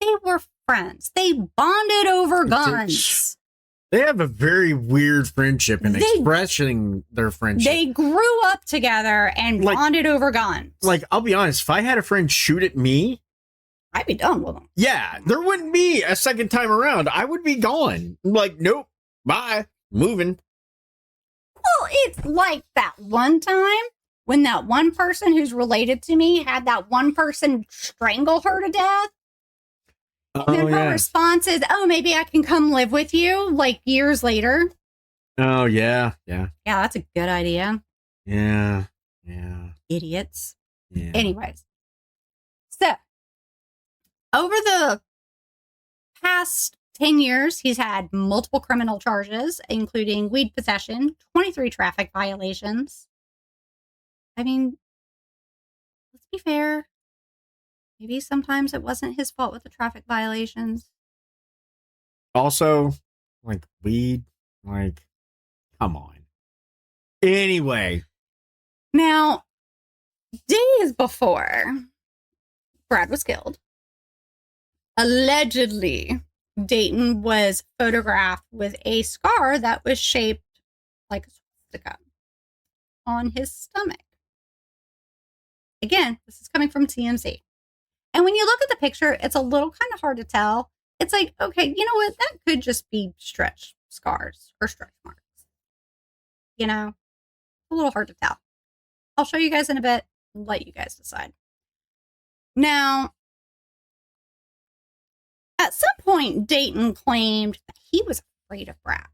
Speaker 1: They were friends. They bonded over guns.
Speaker 2: They have a very weird friendship and expressing their friendship.
Speaker 1: They grew up together and bonded over guns.
Speaker 2: Like, I'll be honest, if I had a friend shoot at me,
Speaker 1: I'd be done with them.
Speaker 2: Yeah, there wouldn't be a second time around. I would be gone. Like, nope, bye, moving.
Speaker 1: Well, it's like that one time when that one person who's related to me had that one person strangle her to death. And then her response is, oh, maybe I can come live with you, like, years later.
Speaker 2: Oh, yeah. Yeah,
Speaker 1: that's a good idea.
Speaker 2: Yeah.
Speaker 1: Idiots.
Speaker 2: Yeah.
Speaker 1: Anyways. So, over the past 10 years, he's had multiple criminal charges, including weed possession, 23 traffic violations. I mean, let's be fair. Maybe sometimes it wasn't his fault with the traffic violations.
Speaker 2: Also, like, weed, like, come on. Anyway.
Speaker 1: Now, days before Brad was killed, allegedly, Dayton was photographed with a scar that was shaped like a swastika on his stomach. Again, this is coming from TMZ. And when you look at the picture, it's a little kind of hard to tell. It's like, okay, you know what? That could just be stretch scars or stretch marks. You know, a little hard to tell. I'll show you guys in a bit and let you guys decide. Now, at some point, Dayton claimed that he was afraid of Brad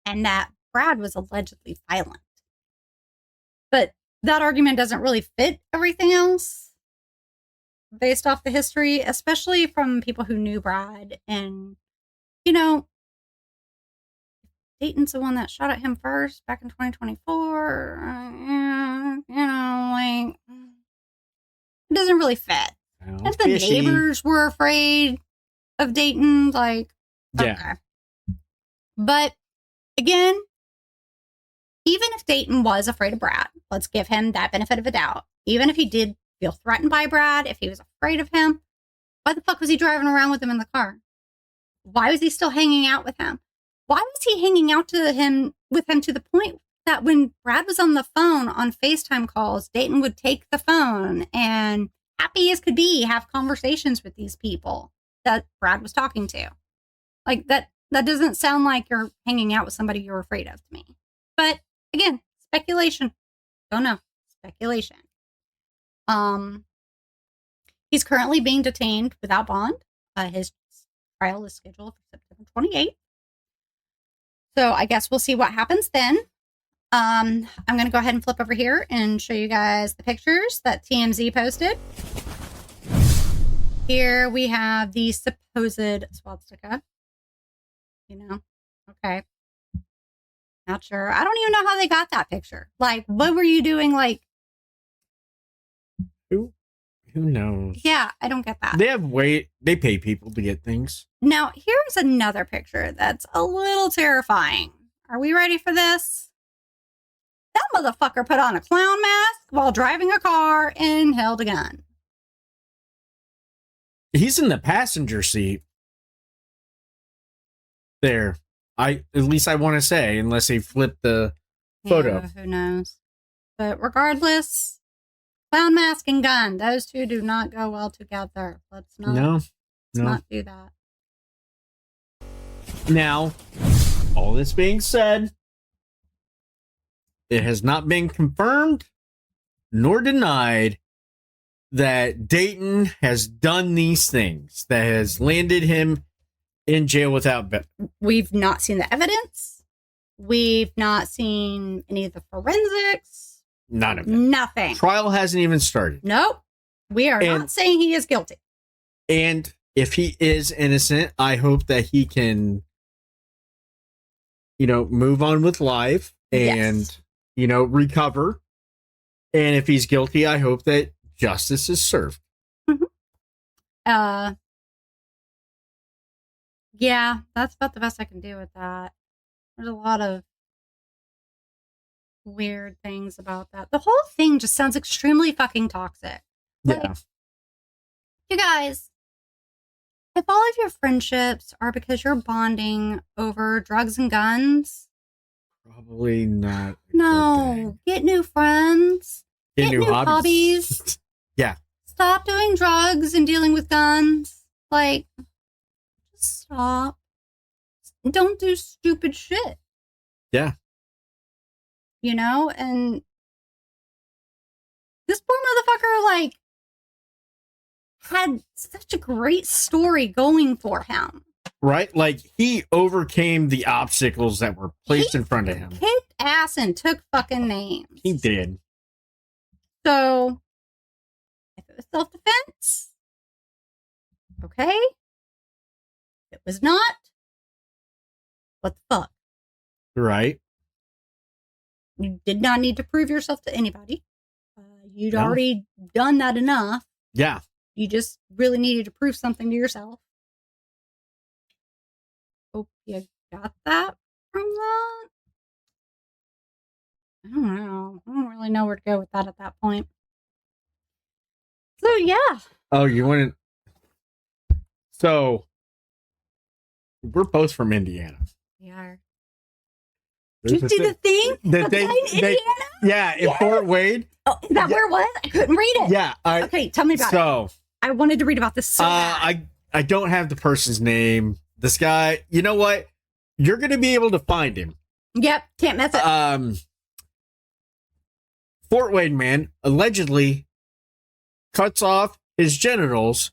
Speaker 1: and that Brad was allegedly violent. But that argument doesn't really fit everything else based off the history, especially from people who knew Brad. And, you know, Dayton's the one that shot at him first back in 2024. You know, like, it doesn't really fit. If the neighbors were afraid of Dayton, like, okay.
Speaker 2: Yeah.
Speaker 1: But again, even if Dayton was afraid of Brad, let's give him that benefit of a doubt. Even if he did feel threatened by Brad, if he was afraid of him, why the fuck was he driving around with him in the car? Why was he still hanging out with him? Why was he hanging out with him to the point that when Brad was on the phone on FaceTime calls, Dayton would take the phone and, happy as could be, have conversations with these people that Brad was talking to? Like, that doesn't sound like you're hanging out with somebody you're afraid of to me. But again, speculation. Don't know. Speculation. He's currently being detained without bond. His trial is scheduled for September 28th. So I guess we'll see what happens then. I'm going to go ahead and flip over here and show you guys the pictures that TMZ posted. Here we have the supposed swastika. You know, okay. Not sure. I don't even know how they got that picture. Like, what were you doing? Like,
Speaker 2: who knows?
Speaker 1: Yeah, I don't get that.
Speaker 2: They pay people to get things.
Speaker 1: Now, here's another picture that's a little terrifying. Are we ready for this? That motherfucker put on a clown mask while driving a car and held a gun.
Speaker 2: He's in the passenger seat. There. At least I want to say, unless they flip the photo.
Speaker 1: Yeah, who knows? But regardless, clown mask and gun, those two do not go well together. Let's not do that.
Speaker 2: Now, all this being said, it has not been confirmed nor denied that Dayton has done these things that has landed him in jail without bail.
Speaker 1: We've not seen the evidence. We've not seen any of the forensics.
Speaker 2: None of it.
Speaker 1: Nothing.
Speaker 2: Trial hasn't even started.
Speaker 1: Nope. We are not saying he is guilty.
Speaker 2: And if he is innocent, I hope that he can, move on with life and, recover. And if he's guilty, I hope that justice is served.
Speaker 1: Mm-hmm. Yeah, that's about the best I can do with that. There's a lot of weird things about that. The whole thing just sounds extremely fucking toxic.
Speaker 2: Yeah.
Speaker 1: You guys, if all of your friendships are because you're bonding over drugs and guns,
Speaker 2: Probably not.
Speaker 1: no, get new friends,
Speaker 2: Get
Speaker 1: new hobbies.
Speaker 2: Yeah.
Speaker 1: Stop doing drugs and dealing with guns. Like, just stop. Don't do stupid shit.
Speaker 2: Yeah.
Speaker 1: You know, and this poor motherfucker, like, had such a great story going for him.
Speaker 2: Right? Like, he overcame the obstacles that were placed in front of him.
Speaker 1: Kicked ass and took fucking names.
Speaker 2: He did.
Speaker 1: So, if it was self-defense, okay. If it was not, what the fuck?
Speaker 2: Right?
Speaker 1: You did not need to prove yourself to anybody. You'd already done that enough.
Speaker 2: Yeah.
Speaker 1: You just really needed to prove something to yourself. Hope you got that from that. I don't know. I don't really know where to go with that at that point. So, yeah.
Speaker 2: Oh, you want to... So, we're both from Indiana.
Speaker 1: We are.
Speaker 2: There's
Speaker 1: Did you see the thing? Indiana?
Speaker 2: Yeah, in Fort Wade.
Speaker 1: Oh, is that where it was? I couldn't read it.
Speaker 2: Yeah.
Speaker 1: Okay, tell me about it.
Speaker 2: So,
Speaker 1: I wanted to read about this so bad.
Speaker 2: I don't have the person's name. This guy, you know what? You're going to be able to find him.
Speaker 1: Yep, can't mess it.
Speaker 2: Fort Wade man allegedly cuts off his genitals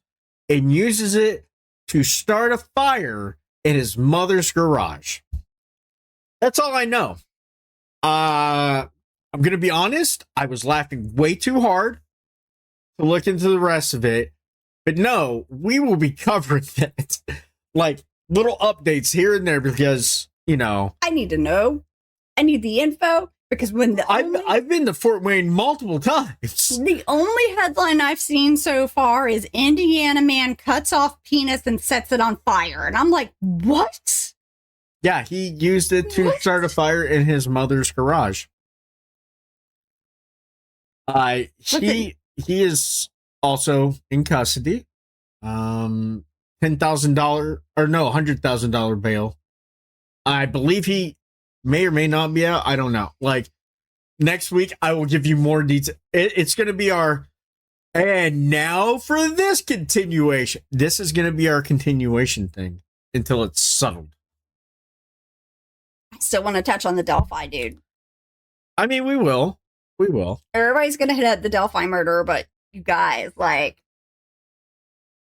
Speaker 2: and uses it to start a fire in his mother's garage. That's all I know. I'm going to be honest. I was laughing way too hard to look into the rest of it. But no, we will be covering that. Like little updates here and there because, you know.
Speaker 1: I need to know. I need the info because when
Speaker 2: I've been to Fort Wayne multiple times.
Speaker 1: The only headline I've seen so far is Indiana man cuts off penis and sets it on fire. And I'm like, what?
Speaker 2: Yeah, he used it to start a fire in his mother's garage. He is also in custody. $10,000 or no, $100,000 bail. I believe he may or may not be out. I don't know. Like next week, I will give you more detail. It's going to be and now for this continuation. This is going to be our continuation thing until it's settled.
Speaker 1: I still want to touch on the Delphi dude.
Speaker 2: I mean, we will.
Speaker 1: Everybody's going to hit at the Delphi murderer, but you guys, like,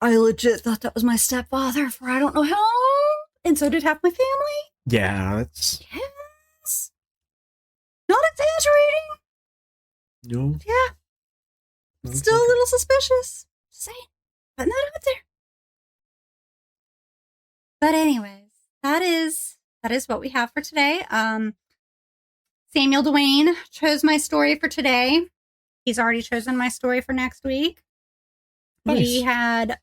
Speaker 1: I legit thought that was my stepfather for I don't know how long, and so did half my family.
Speaker 2: Yeah, that's...
Speaker 1: Yes. Not exaggerating.
Speaker 2: No.
Speaker 1: Yeah. Still a little suspicious. Just saying. Putting that out there. But anyways, that is what we have for today. Samuel Dwayne chose my story for today. He's already chosen my story for next week. Nice. We had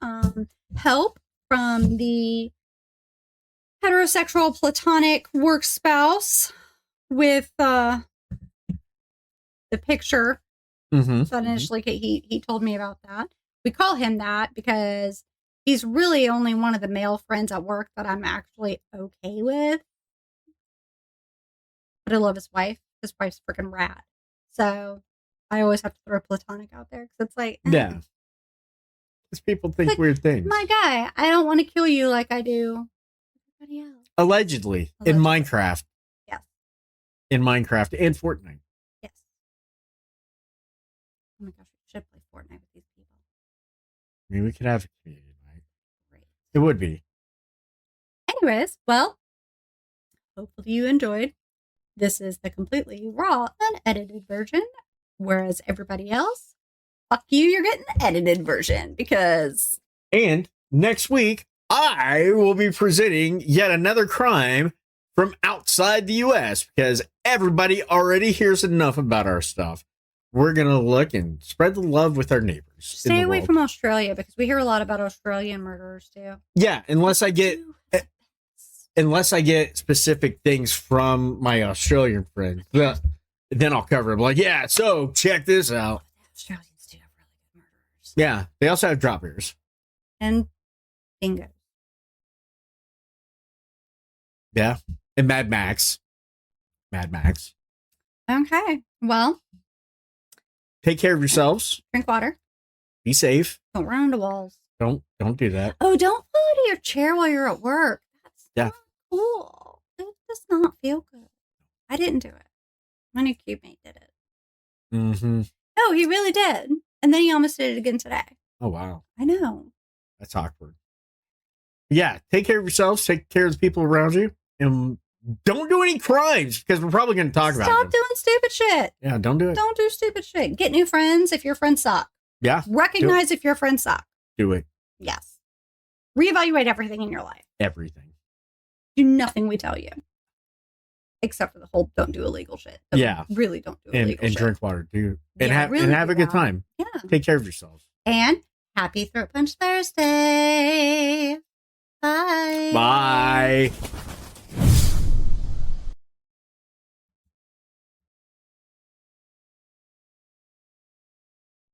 Speaker 1: help from the heterosexual platonic work spouse with the picture.
Speaker 2: Mm-hmm.
Speaker 1: So initially he told me about that. We call him that because he's really only one of the male friends at work that I'm actually okay with. But I love his wife. His wife's freaking rad. So I always have to throw platonic out there because it's like,
Speaker 2: yeah. Because people think like, weird things.
Speaker 1: My guy, I don't want to kill you like I do everybody else.
Speaker 2: Allegedly. In Minecraft.
Speaker 1: Yes.
Speaker 2: In Minecraft and Fortnite.
Speaker 1: Yes. Oh my gosh, we should play Fortnite with these people.
Speaker 2: Maybe we could have a community night. Great. It would be.
Speaker 1: Anyways, well, hopefully you enjoyed. This is the completely raw, unedited version, whereas everybody else, fuck you, you're getting the edited version because...
Speaker 2: And next week, I will be presenting yet another crime from outside the U.S. because everybody already hears enough about our stuff. We're going to look and spread the love with our neighbors.
Speaker 1: Stay away from Australia because we hear a lot about Australian murderers too.
Speaker 2: Yeah, unless I get specific things from my Australian friend, then I'll cover them. Like, yeah, so check this out.
Speaker 1: Australians do have really good murderers.
Speaker 2: Yeah, they also have drop ears.
Speaker 1: And dingoes.
Speaker 2: Yeah. And Mad Max.
Speaker 1: Okay. Well,
Speaker 2: Take care of yourselves.
Speaker 1: drink water.
Speaker 2: Be safe.
Speaker 1: Don't run into walls.
Speaker 2: Don't do that.
Speaker 1: Oh, don't fall out of your chair while you're at work. That's
Speaker 2: Yeah.
Speaker 1: not cool. It does not feel good. I didn't do it. My new cube mate did it.
Speaker 2: Mm-hmm.
Speaker 1: No, he really did. And then he almost did it again today.
Speaker 2: Oh, wow.
Speaker 1: I know.
Speaker 2: That's awkward. Yeah. Take care of yourselves. Take care of the people around you. And don't do any crimes because we're probably going to talk about it.
Speaker 1: Stop doing stupid shit.
Speaker 2: Yeah, don't do it.
Speaker 1: Don't do stupid shit. Get new friends if your friends suck.
Speaker 2: Yeah.
Speaker 1: Recognize if your friends suck.
Speaker 2: Do it.
Speaker 1: Yes. Reevaluate everything in your life.
Speaker 2: Everything.
Speaker 1: Do nothing we tell you. Except for the whole don't do illegal shit.
Speaker 2: Yeah.
Speaker 1: Really don't do illegal shit.
Speaker 2: And drink water, too. And
Speaker 1: Yeah,
Speaker 2: have
Speaker 1: really
Speaker 2: and have
Speaker 1: do
Speaker 2: a good
Speaker 1: that.
Speaker 2: time.
Speaker 1: Yeah.
Speaker 2: Take care of yourselves.
Speaker 1: And happy Throat Punch Thursday. Bye.
Speaker 2: Bye.